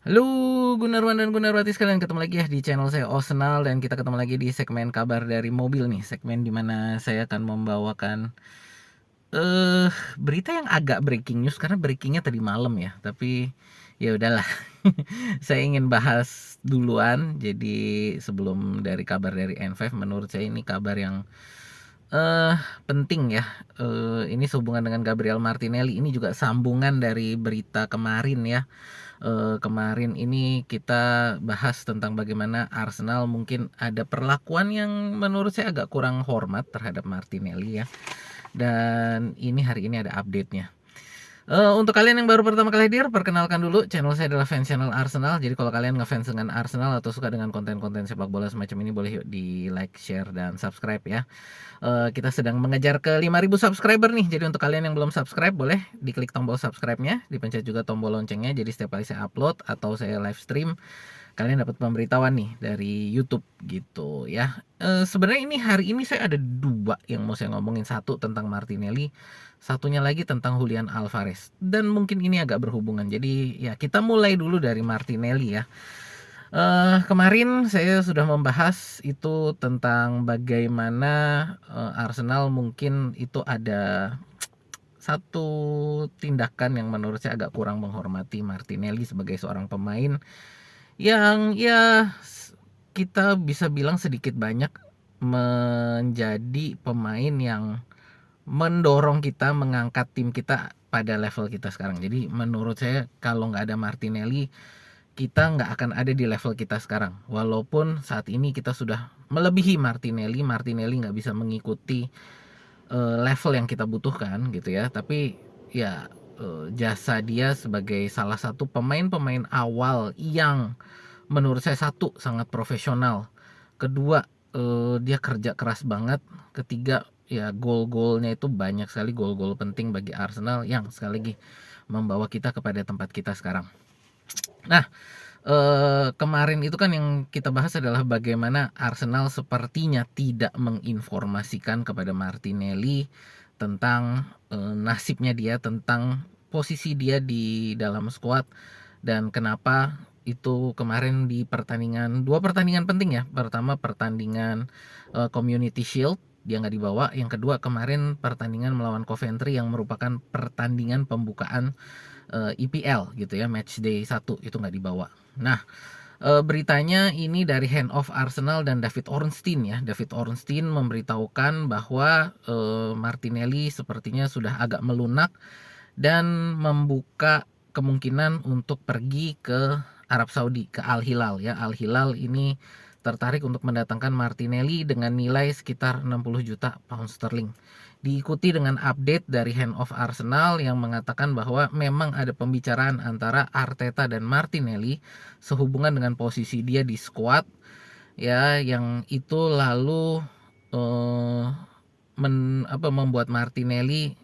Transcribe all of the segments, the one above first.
Halo Gunarwan dan Gunarwati sekalian, ketemu lagi ya di channel saya Osnal, dan kita ketemu lagi di segmen kabar dari mobil nih, segmen dimana saya akan membawakan eh berita yang agak breaking news karena breakingnya tadi malam ya, tapi ya udahlah. Saya ingin bahas duluan, jadi sebelum dari kabar dari N5, menurut saya ini kabar yang eh penting ya. Ini sehubungan dengan Gabriel Martinelli, ini juga sambungan dari berita kemarin ya. Kemarin ini kita bahas tentang bagaimana Arsenal mungkin ada perlakuan yang menurut saya agak kurang hormat terhadap Martinelli ya. Dan ini hari ini ada update-nya. Untuk kalian yang baru pertama kali hadir, perkenalkan dulu, channel saya adalah fans channel Arsenal. Jadi kalau kalian ngefans dengan Arsenal atau suka dengan konten-konten sepak bola semacam ini, boleh yuk di like, share, dan subscribe ya. Kita sedang mengejar ke 5.000 subscriber nih. Jadi untuk kalian yang belum subscribe, boleh diklik tombol subscribe-nya, dipencet juga tombol loncengnya. Jadi setiap kali saya upload atau saya live stream, kalian dapat pemberitahuan nih dari YouTube gitu ya. Sebenarnya ini hari ini saya ada dua yang mau saya ngomongin, satu tentang Martinelli, satunya lagi tentang Julian Alvarez. Dan mungkin ini agak berhubungan. Jadi ya kita mulai dulu dari Martinelli ya. Kemarin saya sudah membahas itu tentang bagaimana Arsenal mungkin itu ada satu tindakan yang menurut saya agak kurang menghormati Martinelli sebagai seorang pemain yang ya kita bisa bilang sedikit banyak menjadi pemain yang mendorong kita mengangkat tim kita pada level kita sekarang. Jadi menurut saya kalau nggak ada Martinelli, kita nggak akan ada di level kita sekarang. Walaupun saat ini kita sudah melebihi Martinelli, Martinelli nggak bisa mengikuti level yang kita butuhkan gitu ya. Tapi ya jasa dia sebagai salah satu pemain-pemain awal yang menurut saya, satu, sangat profesional, kedua dia kerja keras banget, ketiga ya gol-golnya itu banyak sekali, gol-gol penting bagi Arsenal yang sekali lagi membawa kita kepada tempat kita sekarang. Nah, kemarin itu kan yang kita bahas adalah bagaimana Arsenal sepertinya tidak menginformasikan kepada Martinelli tentang nasibnya dia, tentang posisi dia di dalam skuad, dan kenapa itu kemarin di pertandingan, dua pertandingan penting ya. Pertama pertandingan Community Shield dia nggak dibawa, yang kedua kemarin pertandingan melawan Coventry yang merupakan pertandingan pembukaan EPL gitu ya, match day 1 itu nggak dibawa. Nah, beritanya ini dari Hand of Arsenal dan David Ornstein ya. David Ornstein memberitahukan bahwa Martinelli sepertinya sudah agak melunak dan membuka kemungkinan untuk pergi ke Arab Saudi, ke Al Hilal ya. Al Hilal ini tertarik untuk mendatangkan Martinelli dengan nilai sekitar 60 juta pound sterling. Diikuti dengan update dari Hand of Arsenal yang mengatakan bahwa memang ada pembicaraan antara Arteta dan Martinelli sehubungan dengan posisi dia di squad ya, yang itu lalu eh, membuat Martinelli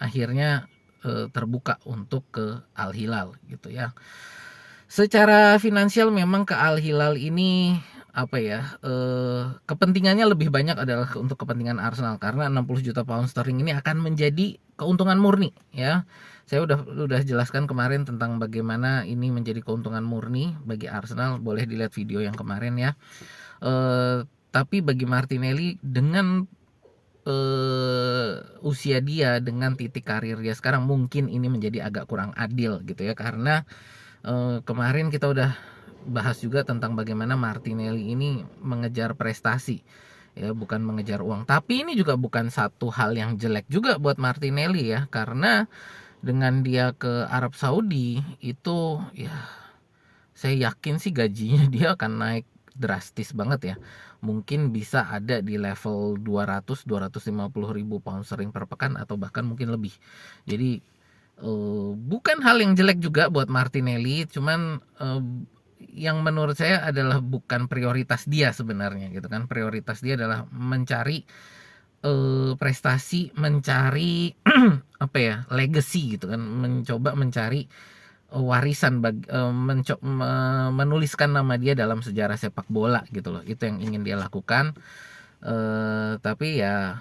akhirnya terbuka untuk ke Al Hilal gitu ya. Secara finansial memang ke Al Hilal ini apa ya, kepentingannya lebih banyak adalah untuk kepentingan Arsenal karena 60 juta pound sterling ini akan menjadi keuntungan murni ya. Saya udah jelaskan kemarin tentang bagaimana ini menjadi keuntungan murni bagi Arsenal, boleh dilihat video yang kemarin ya. Tapi bagi Martinelli dengan usia dia, dengan titik karir dia sekarang, mungkin ini menjadi agak kurang adil gitu ya, karena kemarin kita udah bahas juga tentang bagaimana Martinelli ini mengejar prestasi ya, bukan mengejar uang. Tapi ini juga bukan satu hal yang jelek juga buat Martinelli ya, karena dengan dia ke Arab Saudi itu ya saya yakin sih gajinya dia akan naik drastis banget ya. Mungkin bisa ada di level 200-250 ribu pound sterling per pekan atau bahkan mungkin lebih. Jadi bukan hal yang jelek juga buat Martinelli, cuman yang menurut saya adalah bukan prioritas dia sebenarnya gitu kan. Prioritas dia adalah mencari prestasi, mencari apa ya, legacy gitu kan, mencoba mencari warisan menuliskan nama dia dalam sejarah sepak bola gitu loh. Itu yang ingin dia lakukan. Tapi ya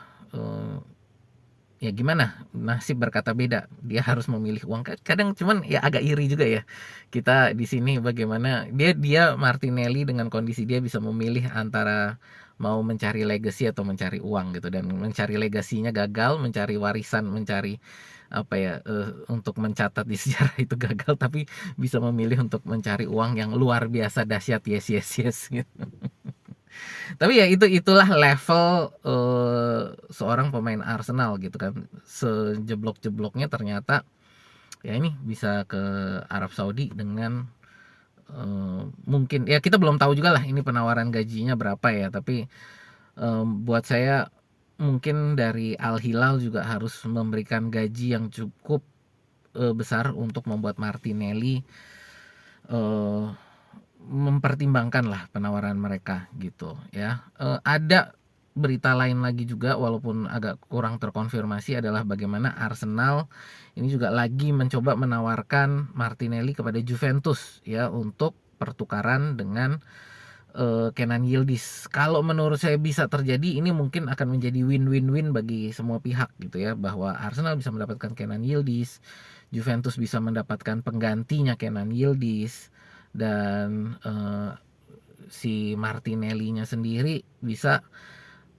ya gimana, nasib berkata beda, dia harus memilih uang. Kadang cuman ya agak iri juga ya, kita di sini bagaimana dia dia Martinelli dengan kondisi dia bisa memilih antara mau mencari legacy atau mencari uang gitu, dan mencari legasinya gagal, mencari warisan, mencari apa ya, untuk mencatat di sejarah itu gagal, tapi bisa memilih untuk mencari uang yang luar biasa dahsyat, yes yes yes gitu. Tapi ya itulah level, seorang pemain Arsenal gitu kan. Sejeblok-jebloknya ternyata ya ini bisa ke Arab Saudi dengan, mungkin ya kita belum tahu juga lah ini penawaran gajinya berapa ya, tapi, buat saya mungkin dari Al Hilal juga harus memberikan gaji yang cukup, besar untuk membuat Martinelli, eee mempertimbangkanlah penawaran mereka gitu ya. Ada berita lain lagi juga walaupun agak kurang terkonfirmasi adalah bagaimana Arsenal ini juga lagi mencoba menawarkan Martinelli kepada Juventus ya untuk pertukaran dengan, Kenan Yildiz. Kalau menurut saya bisa terjadi, ini mungkin akan menjadi win-win-win bagi semua pihak gitu ya, bahwa Arsenal bisa mendapatkan Kenan Yildiz, Juventus bisa mendapatkan penggantinya Kenan Yildiz, dan, si Martinelli-nya sendiri bisa,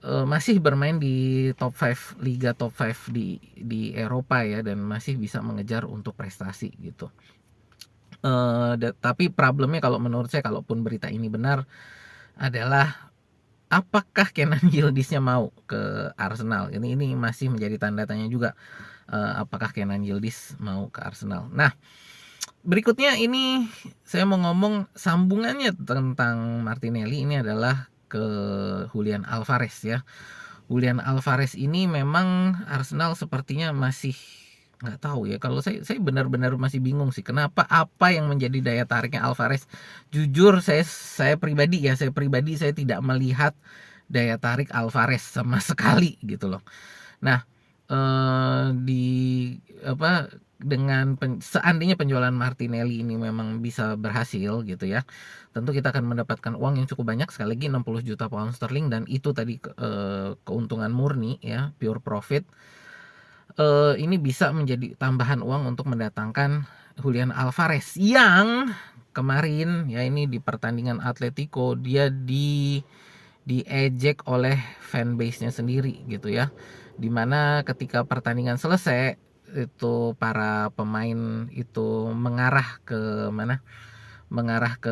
masih bermain di top 5 liga top 5 di Eropa ya, dan masih bisa mengejar untuk prestasi gitu. Tapi problemnya kalau menurut saya, kalaupun berita ini benar, adalah apakah Kenan Yildiz-nya mau ke Arsenal? Ini masih menjadi tanda tanya juga, apakah Kenan Yildiz mau ke Arsenal. Nah, berikutnya ini saya mau ngomong sambungannya tentang Martinelli, ini adalah ke Julian Alvarez ya. Julian Alvarez ini memang Arsenal sepertinya masih nggak tahu ya, kalau saya benar-benar masih bingung sih, kenapa, apa yang menjadi daya tariknya Alvarez. Jujur saya pribadi saya tidak melihat daya tarik Alvarez sama sekali gitu loh. Nah, di apa, dengan seandainya penjualan Martinelli ini memang bisa berhasil gitu ya, tentu kita akan mendapatkan uang yang cukup banyak, sekali lagi 60 juta pound sterling, dan itu tadi keuntungan murni ya, pure profit. Ini bisa menjadi tambahan uang untuk mendatangkan Julian Alvarez yang kemarin ya, ini di pertandingan Atletico dia diejek oleh fanbase-nya sendiri gitu ya. Dimana ketika pertandingan selesai itu para pemain itu mengarah ke mana? Mengarah ke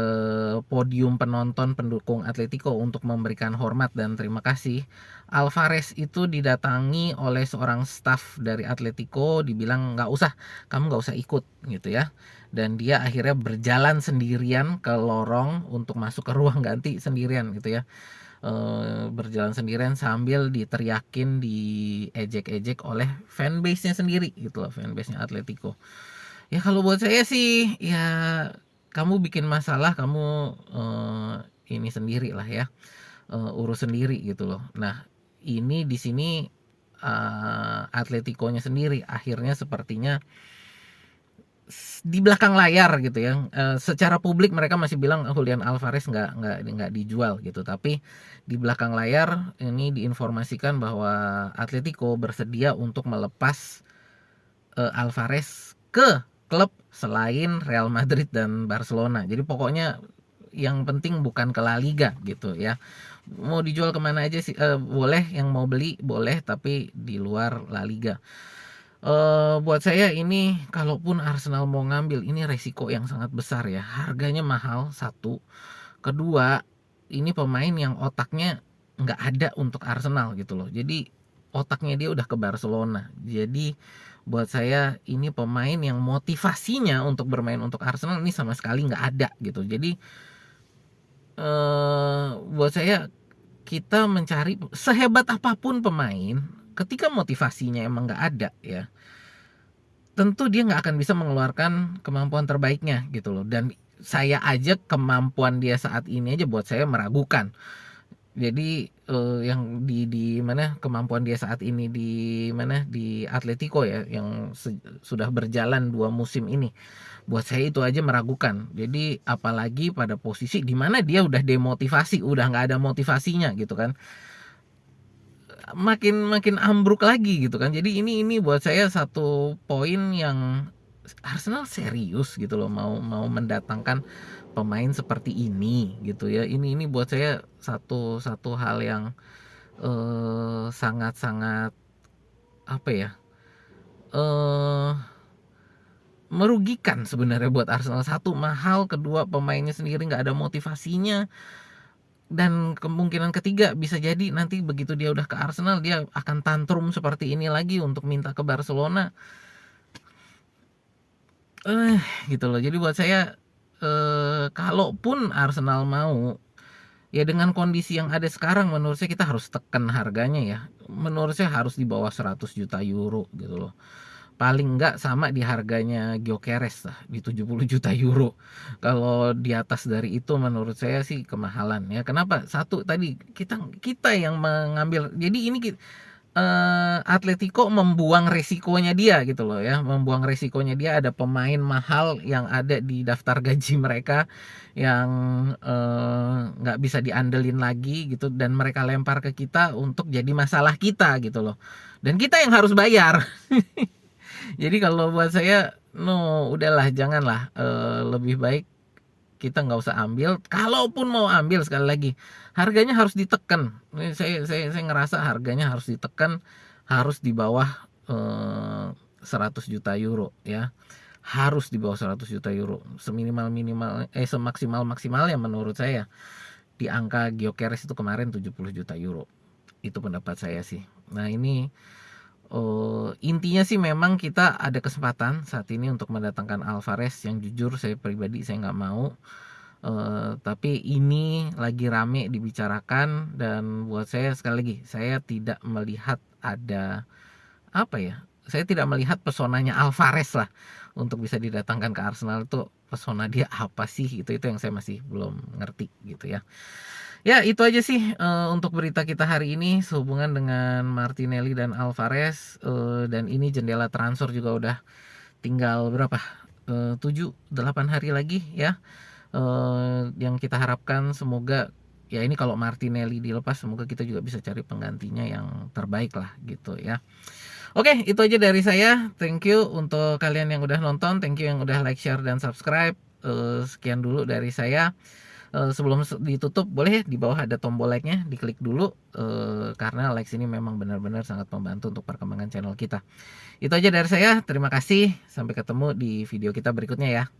podium penonton pendukung Atletico untuk memberikan hormat dan terima kasih. Alvarez itu didatangi oleh seorang staf dari Atletico, dibilang nggak usah, kamu nggak usah ikut gitu ya. Dan dia akhirnya berjalan sendirian ke lorong untuk masuk ke ruang ganti sendirian gitu ya. Berjalan sendirian sambil diteriakin, diejek-ejek oleh fanbase-nya sendiri gitu loh, fanbase-nya Atletico. Ya kalau buat saya sih ya, kamu bikin masalah, kamu, ini sendiri lah ya, urus sendiri gitu loh. Nah, ini di sini, Atletico-nya sendiri akhirnya sepertinya di belakang layar gitu ya, secara publik mereka masih bilang Julian Alvarez nggak dijual gitu, tapi di belakang layar ini diinformasikan bahwa Atletico bersedia untuk melepas, Alvarez ke klub selain Real Madrid dan Barcelona. Jadi pokoknya yang penting bukan ke La Liga gitu ya. Mau dijual kemana aja sih, boleh, yang mau beli boleh, tapi di luar La Liga. Buat saya ini kalaupun Arsenal mau ngambil, ini resiko yang sangat besar ya. Harganya mahal, satu. Kedua, ini pemain yang otaknya nggak ada untuk Arsenal gitu loh. Jadi otaknya dia udah ke Barcelona. Jadi buat saya ini pemain yang motivasinya untuk bermain untuk Arsenal ini sama sekali nggak ada gitu. Jadi buat saya kita mencari sehebat apapun pemain, ketika motivasinya emang nggak ada ya, tentu dia nggak akan bisa mengeluarkan kemampuan terbaiknya gitu loh. Dan saya aja kemampuan dia saat ini aja buat saya meragukan. Jadi, yang di mana kemampuan dia saat ini di mana, di Atletico ya, yang sudah berjalan 2 musim ini, buat saya itu aja meragukan. Jadi apalagi pada posisi di mana dia udah demotivasi, udah nggak ada motivasinya gitu kan. makin makin ambruk lagi gitu kan. Jadi ini buat saya satu poin yang Arsenal serius gitu loh, mau mau mendatangkan pemain seperti ini gitu ya. Ini buat saya satu satu hal yang sangat-sangat apa ya? eh Merugikan sebenarnya buat Arsenal. Satu, mahal, kedua pemainnya sendiri nggak ada motivasinya, dan kemungkinan ketiga bisa jadi nanti begitu dia udah ke Arsenal dia akan tantrum seperti ini lagi untuk minta ke Barcelona. Eh gitu loh. Jadi buat saya kalaupun Arsenal mau, ya dengan kondisi yang ada sekarang menurut saya kita harus tekan harganya ya. Menurut saya harus di bawah 100 juta euro gitu loh. Paling enggak sama di harganya Gyökeres lah, di 70 juta euro. Kalau di atas dari itu menurut saya sih kemahalan ya. Kenapa? Satu tadi kita kita yang mengambil. Jadi ini Atletico membuang resikonya dia gitu loh ya, membuang resikonya dia, ada pemain mahal yang ada di daftar gaji mereka yang nggak bisa diandelin lagi gitu, dan mereka lempar ke kita untuk jadi masalah kita gitu loh, dan kita yang harus bayar. Jadi kalau buat saya, no, udahlah, janganlah, lebih baik kita nggak usah ambil. Kalaupun mau ambil, sekali lagi harganya harus ditekan. Ini saya ngerasa harganya harus ditekan, harus di bawah 100 juta euro ya. Harus di bawah 100 juta euro. Seminimal minimal semaksimal maksimalnya menurut saya di angka Gyökeres itu kemarin 70 juta euro. Itu pendapat saya sih. Nah, ini intinya sih memang kita ada kesempatan saat ini untuk mendatangkan Alvarez, yang jujur saya pribadi saya nggak mau. Tapi ini lagi rame dibicarakan, dan buat saya sekali lagi saya tidak melihat ada apa ya, saya tidak melihat pesonanya Alvarez lah untuk bisa didatangkan ke Arsenal. Itu pesona dia apa sih, itu yang saya masih belum ngerti gitu ya. Ya itu aja sih untuk berita kita hari ini sehubungan dengan Martinelli dan Alvarez, dan ini jendela transfer juga udah tinggal berapa, 7-8 hari lagi ya. Yang kita harapkan semoga ya, ini kalau Martinelli dilepas semoga kita juga bisa cari penggantinya yang terbaik lah gitu ya. Oke, itu aja dari saya. Thank you untuk kalian yang udah nonton, thank you yang udah like, share, dan subscribe. Sekian dulu dari saya. Sebelum ditutup, boleh di bawah ada tombol like-nya, diklik dulu, karena likes ini memang benar-benar sangat membantu untuk perkembangan channel kita. Itu aja dari saya, terima kasih, sampai ketemu di video kita berikutnya ya.